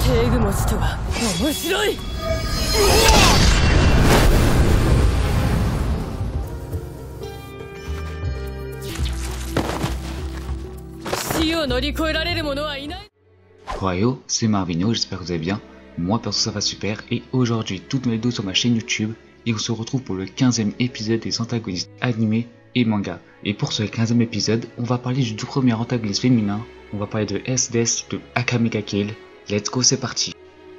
テグモチとは面白い。死を乗り越えられる者はいない。Yo, c'est Marvino, j'espère que vous allez bien. Moi perso ça va super et aujourd'hui toutes nouvelles vidéos sur ma chaîne YouTube et on se retrouve pour le 15e épisode des antagonistes animés et manga. Et pour ce 15e épisode, on va parler du tout premier antagoniste féminin, on va parler de SDS de Akame ga Kill. Let's go, c'est parti.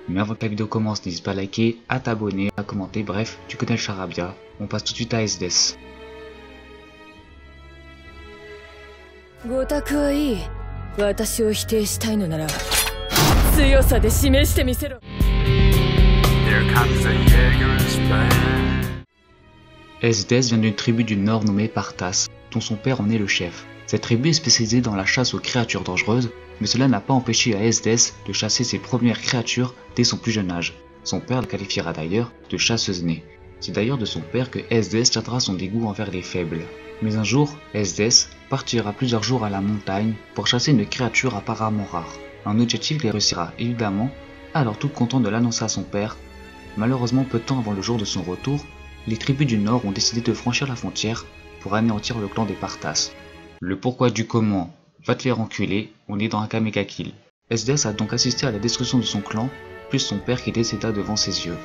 Mais avant que la vidéo commence, n'hésite pas à liker, à t'abonner, à commenter, bref, tu connais le charabia. On passe tout de suite à SDS. ごたくはいい。私を否定したいのなら強さで示してみせろ。 SDS vient d'une tribu du nord nommée Partas, dont son père en est le chef. Cette tribu est spécialisée dans la chasse aux créatures dangereuses, mais cela n'a pas empêché à SDS de chasser ses premières créatures dès son plus jeune âge. Son père la qualifiera d'ailleurs de chasseuse née. C'est d'ailleurs de son père que SDS tiendra son dégoût envers les faibles. Mais un jour, SDS partira plusieurs jours à la montagne pour chasser une créature apparemment rare. Un objectif qu'il réussira évidemment, alors tout content de l'annoncer à son père. Malheureusement, peu de temps avant le jour de son retour, les tribus du Nord ont décidé de franchir la frontière pour anéantir le clan des Partas. Le pourquoi du comment, va te faire enculer, on est dans Akame ga Kill. SDS a donc assisté à la destruction de son clan, plus son père qui décéda devant ses yeux.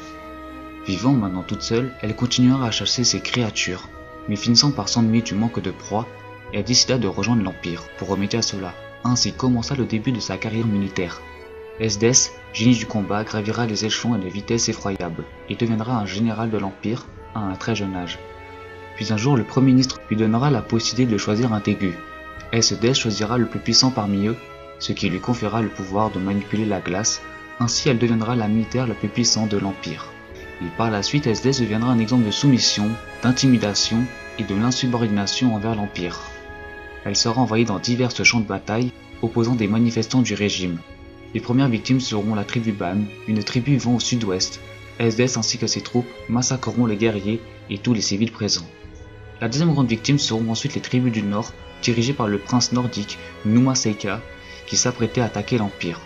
Vivant maintenant toute seule, elle continuera à chasser ses créatures, mais finissant par s'ennuyer du manque de proie, elle décida de rejoindre l'Empire pour remédier à cela. Ainsi commença le début de sa carrière militaire. SDS, génie du combat, gravira les échelons à une vitesse effroyable et deviendra un général de l'Empire à un très jeune âge. Puis un jour, le Premier ministre lui donnera la possibilité de choisir un Tegu. SDS choisira le plus puissant parmi eux, ce qui lui conférera le pouvoir de manipuler la glace. Ainsi, elle deviendra la militaire la plus puissante de l'Empire. Et par la suite, SDS deviendra un exemple de soumission, d'intimidation et de l'insubordination envers l'Empire. Elle sera envoyée dans divers champs de bataille, opposant des manifestants du régime. Les premières victimes seront la tribu Ban, une tribu vivant au sud-ouest. SDS ainsi que ses troupes massacreront les guerriers et tous les civils présents. La deuxième grande victime seront ensuite les tribus du nord, dirigées par le prince nordique Numa Seika, qui s'apprêtait à attaquer l'Empire.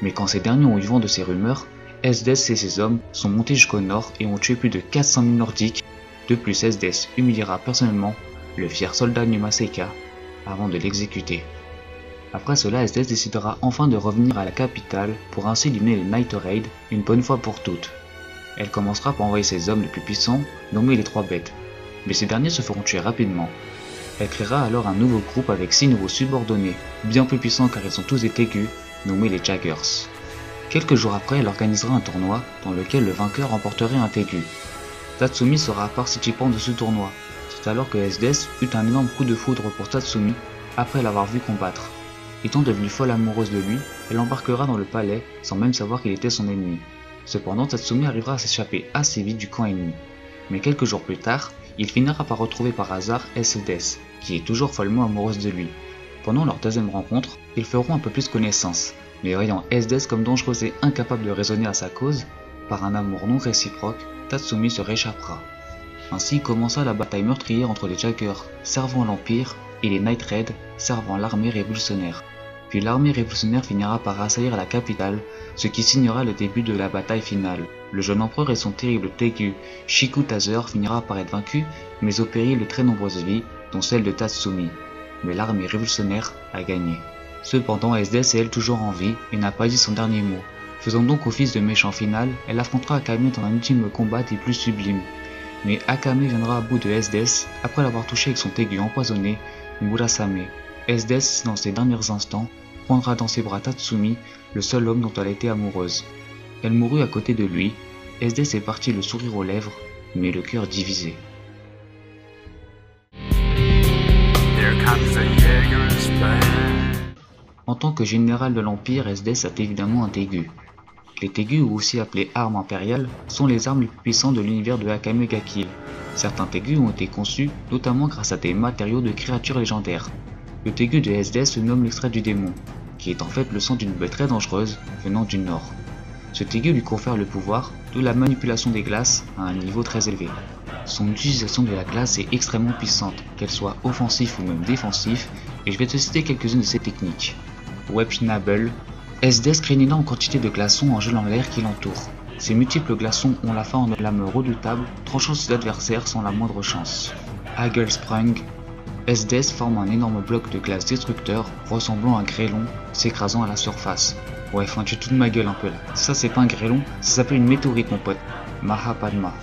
Mais quand ces derniers ont eu vent de ces rumeurs, SDS et ses hommes sont montés jusqu'au nord et ont tué plus de 400 000 nordiques. De plus, SDS humiliera personnellement le fier soldat Numa Seika avant de l'exécuter. Après cela, SDS décidera enfin de revenir à la capitale pour ainsi éliminer les Night Raid une bonne fois pour toutes. Elle commencera par envoyer ses hommes les plus puissants, nommés les Trois Bêtes, mais ces derniers se feront tuer rapidement. Elle créera alors un nouveau groupe avec 6 nouveaux subordonnés, bien plus puissants car ils sont tous des Tegu, nommés les Jaggers. Quelques jours après, elle organisera un tournoi dans lequel le vainqueur remporterait un Tegu. Tatsumi sera participant de ce tournoi. C'est alors que SDS eut un énorme coup de foudre pour Tatsumi après l'avoir vu combattre. Étant devenue folle amoureuse de lui, elle embarquera dans le palais sans même savoir qu'il était son ennemi. Cependant, Tatsumi arrivera à s'échapper assez vite du camp ennemi. Mais quelques jours plus tard, il finira par retrouver par hasard SDS, qui est toujours follement amoureuse de lui. Pendant leur deuxième rencontre, ils feront un peu plus connaissance, mais voyant SDS comme dangereuse et incapable de raisonner à sa cause, par un amour non réciproque, Tatsumi se réchappera. Ainsi commença la bataille meurtrière entre les Jaggers servant l'Empire et les Night Raid servant l'armée révolutionnaire. Puis l'armée révolutionnaire finira par assaillir la capitale, ce qui signera le début de la bataille finale. Le jeune empereur et son terrible Tegu, Shikutazer, finira par être vaincu, mais au péril de très nombreuses vies, dont celle de Tatsumi. Mais l'armée révolutionnaire a gagné. Cependant, SDS est elle toujours en vie et n'a pas dit son dernier mot. Faisant donc office de méchant final, elle affrontera Akame dans un ultime combat des plus sublimes. Mais Akame viendra à bout de SDS après l'avoir touché avec son Tegu empoisonné, Murasame. SDS, dans ses derniers instants, prendra dans ses bras Tatsumi, le seul homme dont elle était amoureuse. Elle mourut à côté de lui, SDS est parti le sourire aux lèvres, mais le cœur divisé. En tant que général de l'Empire, SDS a évidemment un Tegu. Les Tegu, ou aussi appelés armes impériales, sont les armes les plus puissantes de l'univers de Akame ga Kill. Certains Tegu ont été conçus notamment grâce à des matériaux de créatures légendaires. Le Tegu de SDS se nomme l'extrait du démon, qui est en fait le sang d'une bête très dangereuse venant du nord. Ce Tegu lui confère le pouvoir de la manipulation des glaces à un niveau très élevé. Son utilisation de la glace est extrêmement puissante, qu'elle soit offensive ou même défensive, et je vais te citer quelques-unes de ces techniques. Web Schnabel, SDS crée une énorme quantité de glaçons en gelant l'air qui l'entoure. Ces multiples glaçons ont la forme de lames redoutables, tranchant ses adversaires sans la moindre chance. Hagelsprung, SDS forme un énorme bloc de glace destructeur ressemblant à un grêlon s'écrasant à la surface. Ouais, enfin tu te fous de ma gueule un peu là. Ça c'est pas un grêlon, ça s'appelle une météorite mon pote. Mahapadma.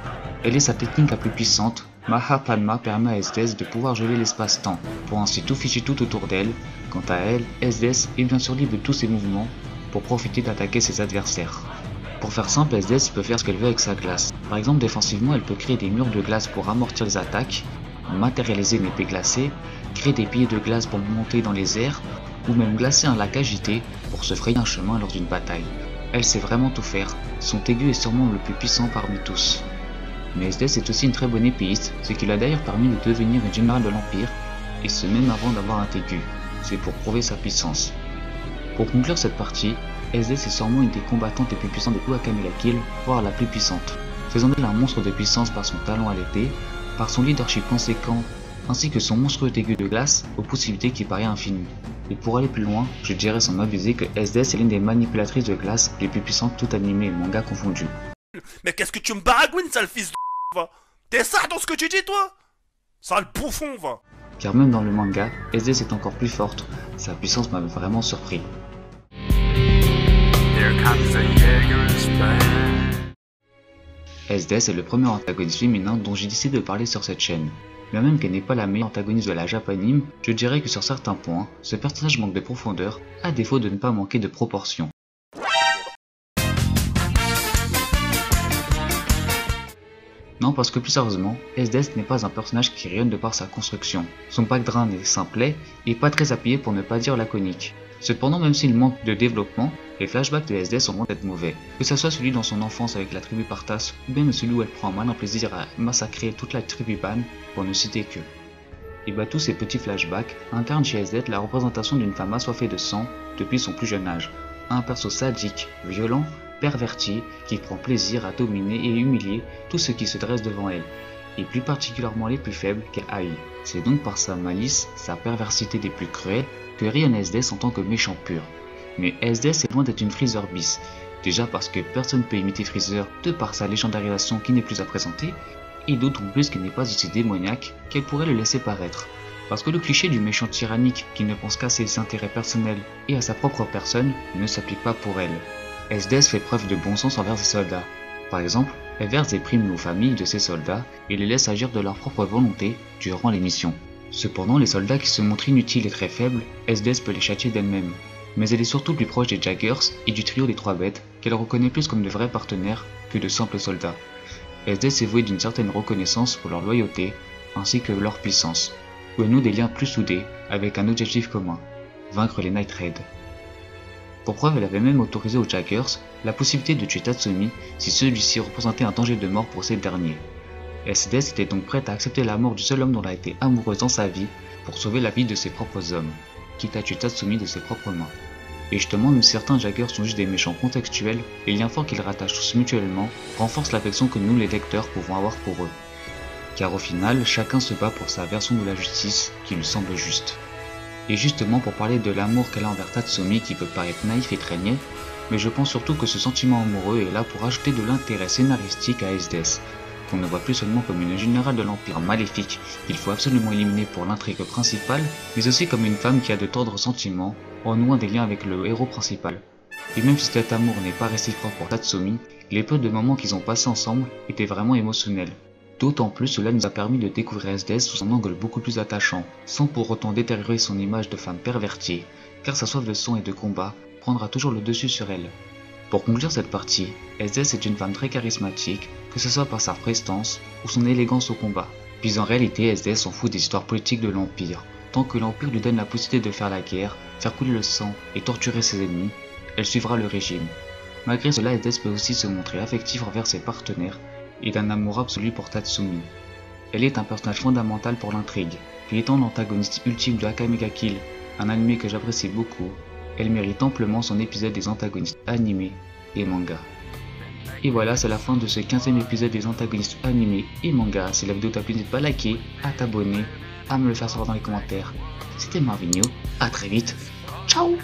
Elle est sa technique la plus puissante. Mahapadma permet à SDS de pouvoir geler l'espace-temps, pour ainsi tout ficher tout autour d'elle. Quant à elle, SDS est bien sûr libre de tous ses mouvements pour profiter d'attaquer ses adversaires. Pour faire simple, SDS peut faire ce qu'elle veut avec sa glace. Par exemple, défensivement, elle peut créer des murs de glace pour amortir les attaques, matérialiser une épée glacée, créer des piliers de glace pour monter dans les airs, ou même glacer un lac agité pour se frayer un chemin lors d'une bataille. Elle sait vraiment tout faire, son aigu est sûrement le plus puissant parmi tous. Mais SDS est aussi une très bonne épéiste, ce qui lui a d'ailleurs permis de devenir une générale de l'Empire, et ce même avant d'avoir un aigu. C'est pour prouver sa puissance. Pour conclure cette partie, SDS est sûrement une des combattantes les plus puissantes de tout Akame ga Kill, voire la plus puissante, faisant d'elle un monstre de puissance par son talent à l'épée, par son leadership conséquent, ainsi que son monstrueux aigu de glace aux possibilités qui paraissent infinies. Et pour aller plus loin, je dirais sans m'abuser que SDS est l'une des manipulatrices de glace les plus puissantes tout animé et manga confondus. Mais qu'est-ce que tu me baragouines, sale fils de va? T'es ça dans ce que tu dis, toi? Sale bouffon, va! Car même dans le manga, SDS est encore plus forte, sa puissance m'a vraiment surpris. SDS est le premier antagoniste féminin dont j'ai décidé de parler sur cette chaîne. Bien même qu'elle n'est pas la meilleure antagoniste de la Japanime, je dirais que sur certains points, ce personnage manque de profondeur, à défaut de ne pas manquer de proportion. Non, parce que plus sérieusement, SDS n'est pas un personnage qui rayonne de par sa construction. Son background est simplet et pas très appuyé pour ne pas dire laconique. Cependant, même s'il manque de développement, les flashbacks de SDS sont loin d'être mauvais. Que ce soit celui dans son enfance avec la tribu Partas, ou même celui où elle prend un malin plaisir à massacrer toute la tribu Ban, pour ne citer que. Et bah tous ces petits flashbacks incarnent chez SDS la représentation d'une femme assoiffée de sang depuis son plus jeune âge. Un perso sadique, violent, perverti, qui prend plaisir à dominer et humilier tout ce qui se dresse devant elle, et plus particulièrement les plus faibles qu'elle haït. C'est donc par sa malice, sa perversité des plus cruelles, que rayonne SDS en tant que méchant pur. Mais SDS est loin d'être une Freezer bis, déjà parce que personne ne peut imiter Freezer de par sa légendarisation qui n'est plus à présenter, et d'autant plus qu'elle n'est pas aussi démoniaque qu'elle pourrait le laisser paraître. Parce que le cliché du méchant tyrannique qui ne pense qu'à ses intérêts personnels et à sa propre personne ne s'applique pas pour elle. SDS fait preuve de bon sens envers ses soldats. Par exemple, elle verse des primes aux familles de ses soldats et les laisse agir de leur propre volonté durant les missions. Cependant, les soldats qui se montrent inutiles et très faibles, SDS peut les châtier d'elle-même. Mais elle est surtout plus proche des Jaggers et du trio des Trois Bêtes, qu'elle reconnaît plus comme de vrais partenaires que de simples soldats. SDS est vouée d'une certaine reconnaissance pour leur loyauté, ainsi que leur puissance, où elle noue des liens plus soudés, avec un objectif commun, vaincre les Night Raid. Pour preuve, elle avait même autorisé aux Jaggers la possibilité de tuer Tatsumi si celui-ci représentait un danger de mort pour ces derniers. SDS était donc prête à accepter la mort du seul homme dont elle a été amoureuse dans sa vie pour sauver la vie de ses propres hommes, quitte à tuer Tatsumi de ses propres mains. Et justement, même si certains Jaggers sont juste des méchants contextuels, les liens forts qu'ils rattachent tous mutuellement renforcent l'affection que nous les lecteurs pouvons avoir pour eux. Car au final, chacun se bat pour sa version de la justice qui lui semble juste. Et justement pour parler de l'amour qu'elle a envers Tatsumi qui peut paraître naïf et très niais, mais je pense surtout que ce sentiment amoureux est là pour ajouter de l'intérêt scénaristique à SDS, qu'on ne voit plus seulement comme une générale de l'Empire maléfique qu'il faut absolument éliminer pour l'intrigue principale, mais aussi comme une femme qui a de tendres sentiments, en nouant des liens avec le héros principal. Et même si cet amour n'est pas réciproque pour Tatsumi, les peu de moments qu'ils ont passés ensemble étaient vraiment émotionnels. D'autant plus cela nous a permis de découvrir SDS sous un angle beaucoup plus attachant, sans pour autant détériorer son image de femme pervertie, car sa soif de sang et de combat prendra toujours le dessus sur elle. Pour conclure cette partie, SDS est une femme très charismatique, que ce soit par sa prestance ou son élégance au combat. Puis en réalité, SDS s'en fout des histoires politiques de l'Empire. Tant que l'Empire lui donne la possibilité de faire la guerre, faire couler le sang et torturer ses ennemis, elle suivra le régime. Malgré cela, SDS peut aussi se montrer affective envers ses partenaires et d'un amour absolu pour Tatsumi. Elle est un personnage fondamental pour l'intrigue, puis étant l'antagoniste ultime de Akame ga Kill, un anime que j'apprécie beaucoup, elle mérite amplement son épisode des antagonistes animés et manga. Et voilà, c'est la fin de ce 15e épisode des antagonistes animés et manga. Si la vidéo t'a plu, n'hésite pas à liker, à t'abonner, à me le faire savoir dans les commentaires. C'était Marvinio, à très vite, ciao.